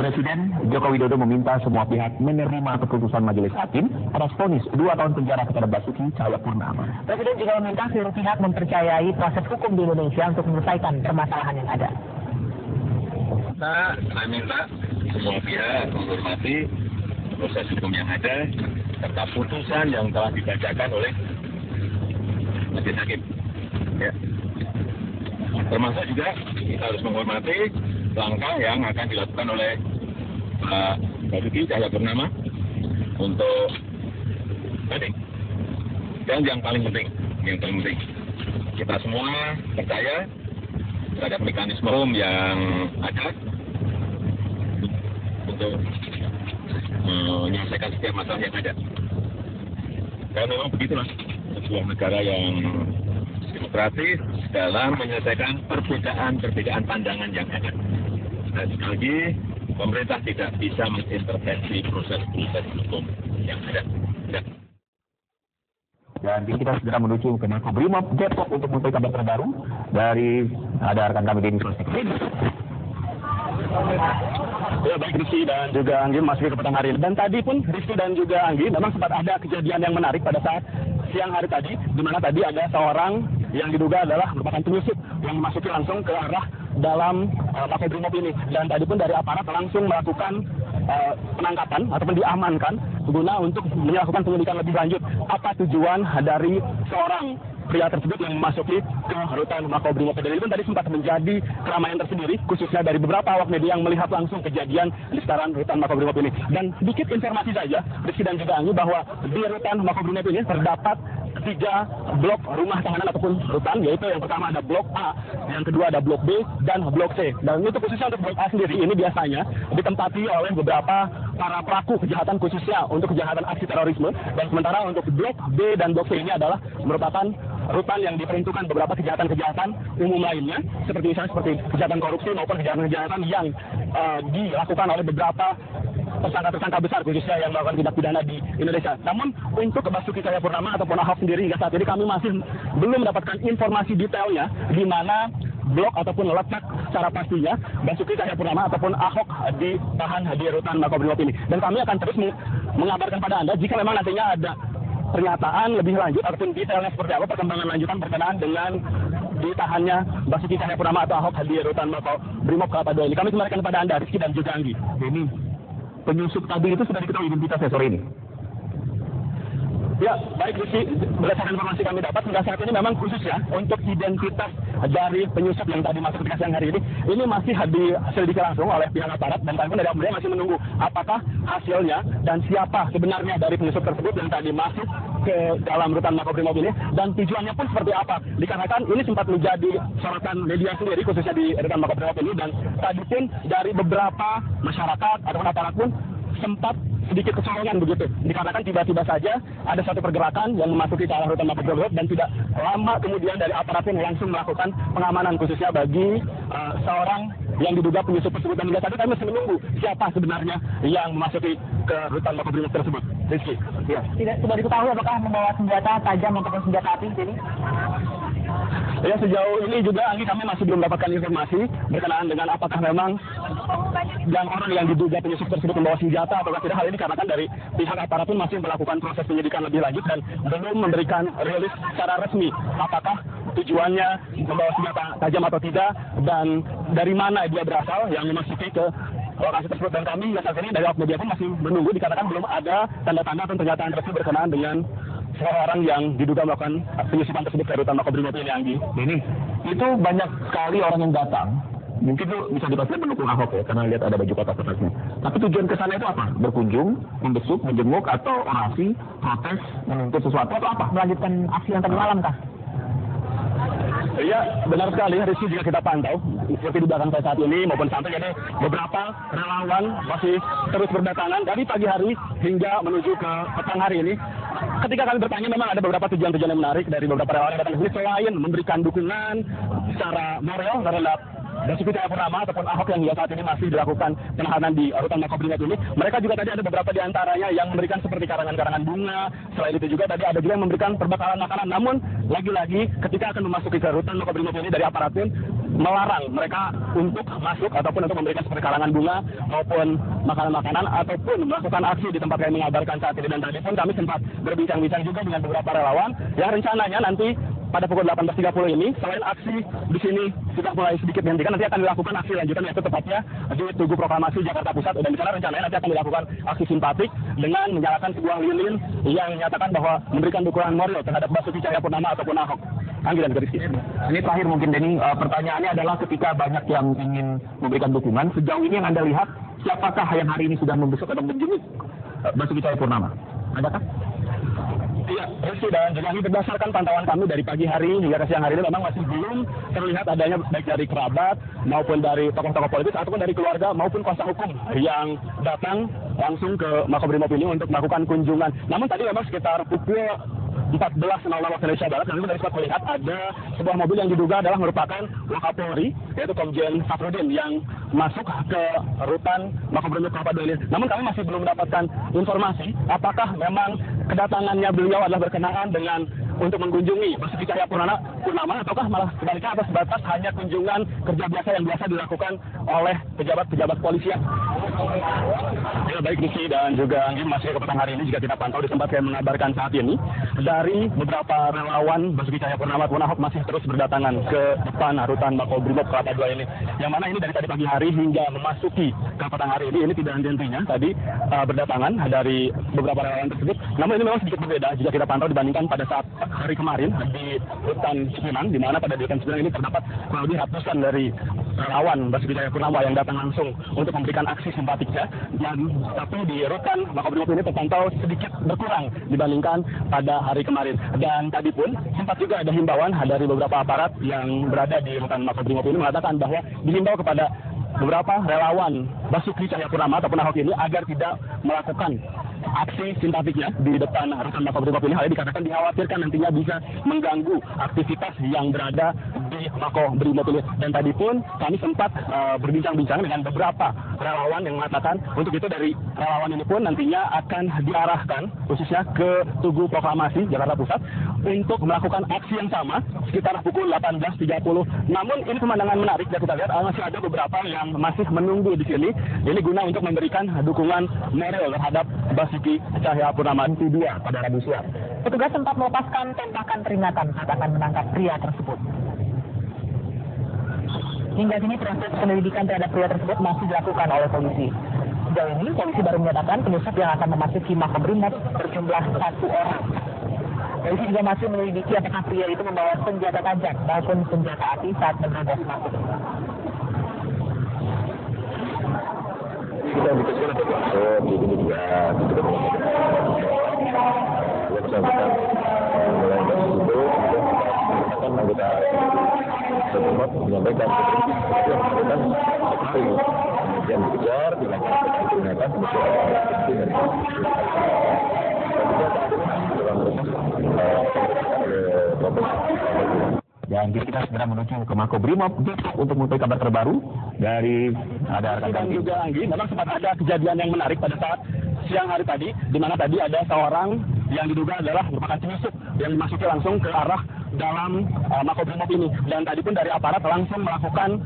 Presiden Joko Widodo meminta semua pihak menerima keputusan Majelis Hakim atas vonis 2 tahun penjara kepada Basuki Cahayapurnama. Presiden juga meminta seluruh pihak mempercayai proses hukum di Indonesia untuk menyelesaikan permasalahan yang ada. Saya minta semua pihak menghormati proses hukum yang ada serta putusan yang telah dibacakan oleh Majelis Hakim. Ya. Termasuk juga kita harus menghormati langkah yang akan dilakukan oleh Pak Basuki Cahayapurnama untuk banding. Dan yang paling penting, kita semua percaya terhadap mekanisme hukum yang ada untuk menyelesaikan setiap masalah yang ada. Karena memang begitulah sebuah negara yang demokratis dalam menyelesaikan perbedaan pandangan yang ada. Dan sekali lagi, pemerintah tidak bisa mengintervensi proses hukum yang ada. Dan kita segera menuju ke Makobrimob Depok untuk mengetahui kabar terbaru dari ada rekan kami Denny Sostek. Ya, baik Rizky dan juga Anggi masuk ke petang hari ini. Dan tadi pun Rizky dan juga Anggi memang sempat ada kejadian yang menarik pada saat siang hari tadi, di mana tadi ada seorang yang diduga adalah merupakan penyusup yang memasuki langsung ke arah dalam Makobrimob ini. Dan tadi pun dari aparat langsung melakukan penangkapan ataupun diamankan guna untuk melakukan penyelidikan lebih lanjut. Apa tujuan dari seorang pria tersebut yang memasuki ke rutan Makobrimob. Dan itu tadi sempat menjadi keramaian tersendiri, khususnya dari beberapa awak media yang melihat langsung kejadian di sekitaran rutan Makobrimob ini. Dan sedikit informasi saja, Rizky dan juga Anggi, bahwa di rutan Makobrimob ini terdapat 3 blok rumah tahanan ataupun rutan, yaitu yang pertama ada blok A, yang kedua ada blok B, dan blok C. Dan itu khususnya untuk blok A sendiri, ini biasanya ditempati oleh beberapa para pelaku kejahatan, khususnya untuk kejahatan aksi terorisme. Dan sementara untuk blok B dan blok C ini adalah merupakan rutan yang diperuntukkan beberapa kejahatan-kejahatan umum lainnya, seperti misalnya seperti kejahatan korupsi maupun kejahatan-kejahatan yang dilakukan oleh beberapa tersangka-tersangka besar, khususnya yang melakukan tindak pidana di Indonesia. Namun untuk Basuki Cahayapurnama ataupun Ahok sendiri hingga saat ini kami masih belum mendapatkan informasi detailnya di mana blok ataupun letak secara pastinya Basuki Cahayapurnama ataupun Ahok ditahan di rutan Makobrimob ini. Dan kami akan terus mengabarkan pada Anda jika memang nantinya ada pernyataan lebih lanjut ataupun detailnya seperti apa perkembangan lanjutan berkenaan dengan ditahannya Basuki Cahayapurnama atau Ahok di rutan Makobrimob Kelapa II ini. Kami kembalikan kepada Anda, Rizky dan juga Anggi. Ini penyusup tadi itu sudah diketahui identitasnya sore ini. Ya, baik Rizky, berdasarkan informasi kami dapat hingga saat ini memang khususnya untuk identitas dari penyusup yang tadi masuk ketika siang hari ini masih diselidiki langsung oleh pihak aparat, dan kami dari Ambraya masih menunggu apakah hasilnya dan siapa sebenarnya dari penyusup tersebut yang tadi masuk ke dalam rutan Makobrimob ini, dan tujuannya pun seperti apa. Dikarenakan ini sempat menjadi sorotan media sendiri khususnya di rutan Makobrimob ini, dan tadi pun dari beberapa masyarakat ataupun aparat pun sempat sedikit kecolongan begitu, dikarenakan tiba-tiba saja ada satu pergerakan yang memasuki ke arah rutan Makobrimob, dan tidak lama kemudian dari aparat pun langsung melakukan pengamanan khususnya bagi seorang yang diduga penyusup tersebut. Dan hingga saat ini kami masih menunggu siapa sebenarnya yang memasuki ke rutan Makobrimob tersebut. Rizky, ya. Sudah diketahui apakah membawa senjata tajam ataupun senjata api jadi? Ya, sejauh ini juga Anggi kami masih belum mendapatkan informasi berkenaan dengan apakah memang yang orang yang diduga penyusup tersebut membawa senjata atau tidak. Hal ini karena dari pihak aparat pun masih melakukan proses penyidikan lebih lanjut dan belum memberikan rilis secara resmi apakah tujuannya membawa senjata tajam atau tidak dan dari mana dia berasal yang memasuki ke lokasi tersebut. Dan kami saat ini dari awak media pun masih menunggu dikarenakan belum ada tanda-tanda atau pernyataan resmi berkenaan dengan seorang yang diduga melakukan penyusupan tersebut ke rutan Makobrimob ini, Anggi. Ini itu banyak sekali orang yang datang. Mungkin itu bisa dipastikan mendukung Ahok ya, karena lihat ada baju kotak-kotaknya. Tapi tujuan ke sana itu apa? Berkunjung, membesuk, menjenguk, atau orasi, protes, menuntut sesuatu, atau apa? Melanjutkan aksi yang tadi malam kah? Iya, benar sekali. Rizky, jika kita pantau, seperti di belakang saya saat ini maupun sampai jadi beberapa relawan masih terus berdatangan dari pagi hari hingga menuju ke petang hari ini. Ketika kami bertanya, memang ada beberapa tujuan-tujuan yang menarik dari beberapa relawan yang datang ke sini selain memberikan dukungan secara moral terhadap Basuki Cahayapurnama ataupun Ahok yang hingga saat ini masih dilakukan penahanan di rutan Makobrimob ini. Mereka juga tadi ada beberapa di antaranya yang memberikan seperti karangan-karangan bunga. Selain itu juga tadi ada juga yang memberikan perbekalan makanan. Namun lagi-lagi ketika akan memasuki ke rutan Makobrimob ini dari aparat pun melarang mereka untuk masuk ataupun untuk memberikan seperti karangan bunga maupun makanan-makanan ataupun melakukan aksi di tempat kami mengabarkan saat ini. Dan tadi pun kami sempat berbincang-bincang juga dengan beberapa relawan yang rencananya nanti pada pukul 18.30 ini, selain aksi di sini sudah mulai sedikit dihentikan, nanti akan dilakukan aksi lanjutan, yaitu tepatnya di Tugu Proklamasi Jakarta Pusat. Dan di sana rencananya nanti akan dilakukan aksi simpatik dengan menyalakan sebuah lilin yang menyatakan bahwa memberikan dukungan moral terhadap Basuki Cahayapurnama ataupun Ahok. Anggi dan Rizky. Ini terakhir mungkin Denny, pertanyaannya adalah ketika banyak yang ingin memberikan dukungan, sejauh ini yang Anda lihat, siapakah yang hari ini sudah membesuk atau menjenguk Basuki Cahayapurnama? Adakah? Iya, Rizky dan juga berdasarkan pantauan kami dari pagi hari hingga ke siang hari ini memang masih belum terlihat adanya baik dari kerabat maupun dari tokoh-tokoh politis ataupun dari keluarga maupun kuasa hukum yang datang langsung ke Makobrimob ini untuk melakukan kunjungan. Namun tadi memang sekitar pukul 14.00 waktu Indonesia Barat, kami tadi sempat melihat ada sebuah mobil yang diduga adalah merupakan Wakapolri, yaitu Komjen Safrudin yang masuk ke rutan Makobrimob Kelapa II ini. Namun kami masih belum mendapatkan informasi apakah memang kedatangannya beliau adalah berkenaan dengan untuk mengunjungi Basuki Cahayapurnama ataukah malah sebaliknya atas batas hanya kunjungan kerja biasa yang biasa dilakukan oleh pejabat-pejabat polisian. Ya, baik Rizky dan juga Anggi, masih ke petang hari ini jika kita pantau di tempat yang mengabarkan saat ini, dari beberapa relawan Basuki Cahayapurnama ataupun Ahok masih terus berdatangan ke depan rutan Makobrimob Kelapa II ini. Yang mana ini dari tadi pagi hari hingga memasuki ke petang hari ini tidak henti-hentinya tadi berdatangan dari beberapa relawan tersebut. Namun ini memang sedikit berbeda jika kita pantau dibandingkan pada saat hari kemarin di rutan Cipinang, di mana pada rutan Cipinang ini terdapat kurang lebih ratusan dari relawan Basuki Cahayapurnama yang datang langsung untuk memberikan aksi simpatiknya. Tapi di rutan Makobrimob ini terpantau sedikit berkurang dibandingkan pada hari kemarin. Dan tadi pun sempat juga ada himbauan dari beberapa aparat yang berada di rutan Makobrimob ini mengatakan bahwa dihimbau kepada beberapa relawan Basuki Cahayapurnama ataupun Ahok ini agar tidak melakukan aksi simpatiknya di depan rutan Makobrimob ini. Hal ini dikatakan dikhawatirkan nantinya bisa mengganggu aktivitas yang berada di Makobrimob ini. Dan tadi pun kami sempat berbincang-bincang dengan beberapa relawan yang mengatakan untuk itu dari relawan ini pun nantinya akan diarahkan khususnya ke Tugu Proklamasi Jakarta Pusat untuk melakukan aksi yang sama sekitar pukul 18.30. Namun ini pemandangan menarik ya, kita lihat masih ada beberapa yang masih menunggu di sini. Ini guna untuk memberikan dukungan moral terhadap Basuki Cahayapurnama 2 pada Rabu siang. Petugas sempat melepaskan tembakan peringatan saat akan menangkap pria tersebut. Hingga kini proses penyelidikan terhadap pria tersebut masih dilakukan oleh polisi. Sejauh ini polisi baru menyatakan penyusup yang akan memasuki Makobrimob berjumlah 1 orang. Polisi juga masih menyelidiki apakah pria itu membawa senjata tajam maupun senjata api saat menerobos masuk. Kita dikasihkan untuk masuk di sini juga kita bersama-sama mulai dari situ akan anggota setempat menyampaikan kemudian kemudian dikejar dilakukan peringatan kemudian dan kita segera menuju ke Makobrimob untuk mengetahui kabar terbaru dari ada rekan-rekan juga Anggi. Memang sempat ada kejadian yang menarik pada saat siang hari tadi, di mana tadi ada seorang yang diduga adalah merupakan penyusup yang memasuki langsung ke arah dalam Makobrimob ini. Dan tadi pun dari aparat langsung melakukan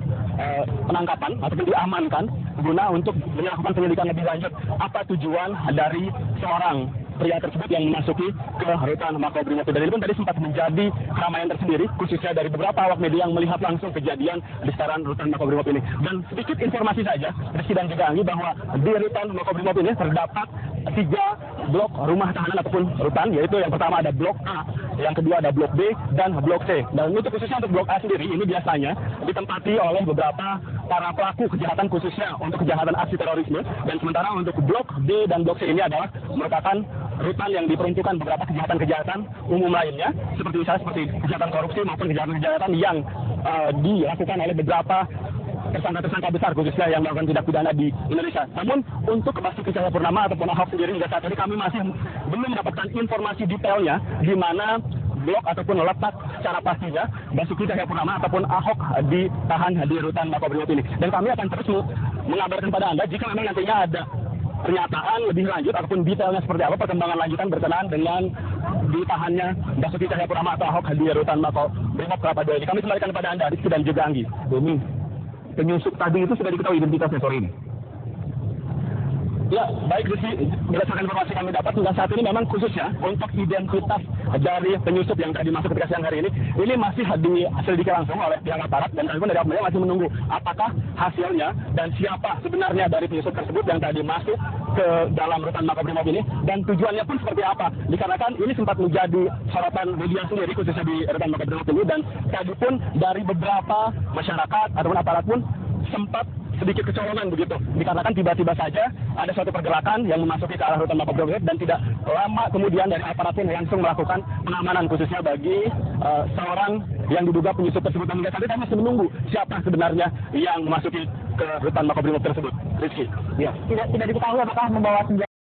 penangkapan ataupun diamankan guna untuk melakukan penyelidikan lebih lanjut. Apa tujuan dari seorang pria tersebut yang memasuki ke rutan Makobrimob. Dan ini pun tadi sempat menjadi keramaian tersendiri, khususnya dari beberapa awak media yang melihat langsung kejadian di sekitaran rutan Makobrimob ini. Dan sedikit informasi saja, Rizky dan juga Anggi, bahwa di rutan Makobrimob ini terdapat 3 blok rumah tahanan ataupun rutan, yaitu yang pertama ada blok A, yang kedua ada blok B, dan blok C. Dan untuk khususnya untuk blok A sendiri, ini biasanya ditempati oleh beberapa para pelaku kejahatan khususnya untuk kejahatan aksi terorisme. Dan sementara untuk blok B dan blok C ini adalah merupakan rutan yang diperuntukkan beberapa kejahatan-kejahatan umum lainnya, seperti misalnya seperti kejahatan korupsi maupun kejahatan-kejahatan yang dilakukan oleh beberapa tersangka-tersangka besar khususnya yang melakukan tindak pidana di Indonesia. Namun untuk Basuki Cahayapurnama ataupun Ahok sendiri hingga saat ini kami masih belum mendapatkan informasi detailnya di mana blok ataupun letak secara pastinya Basuki Cahayapurnama ataupun Ahok ditahan di rutan Makobrimob ini. Dan kami akan terus mengabarkan pada Anda jika memang nantinya ada pernyataan lebih lanjut ataupun detailnya seperti apa perkembangan lanjutan berkenaan dengan ditahannya Basuki Cahayapurnama atau Ahok di rutan Makobrimob Kelapa II ini. Kami kembalikan kepada Anda, Rizky dan juga Anggi. Demi penyusup tadi itu sudah diketahui identitasnya sore ini. Ya, baik Rizky, berdasarkan informasi kami dapat hingga saat ini memang khususnya untuk identitas dari penyusup yang tadi masuk ketika siang hari ini masih diselidiki langsung oleh pihak aparat dan kami pun dari awalnya masih menunggu apakah hasilnya dan siapa sebenarnya dari penyusup tersebut yang tadi masuk ke dalam rutan Makobrimob ini dan tujuannya pun seperti apa. Dikarenakan ini sempat menjadi sorotan media sendiri khususnya di rutan Makobrimob ini dan tadi pun dari beberapa masyarakat ataupun aparat pun sempat sedikit kecolongan begitu, dikarenakan tiba-tiba saja ada suatu pergerakan yang memasuki ke arah rutan Makobrimob dan tidak lama kemudian dari aparat pun langsung melakukan pengamanan khususnya bagi seorang yang diduga penyusup tersebut. Dan hingga saat ini kami masih menunggu siapa sebenarnya yang memasuki ke rutan Makobrimob tersebut. Rizky, Tidak diketahui apakah membawa senjata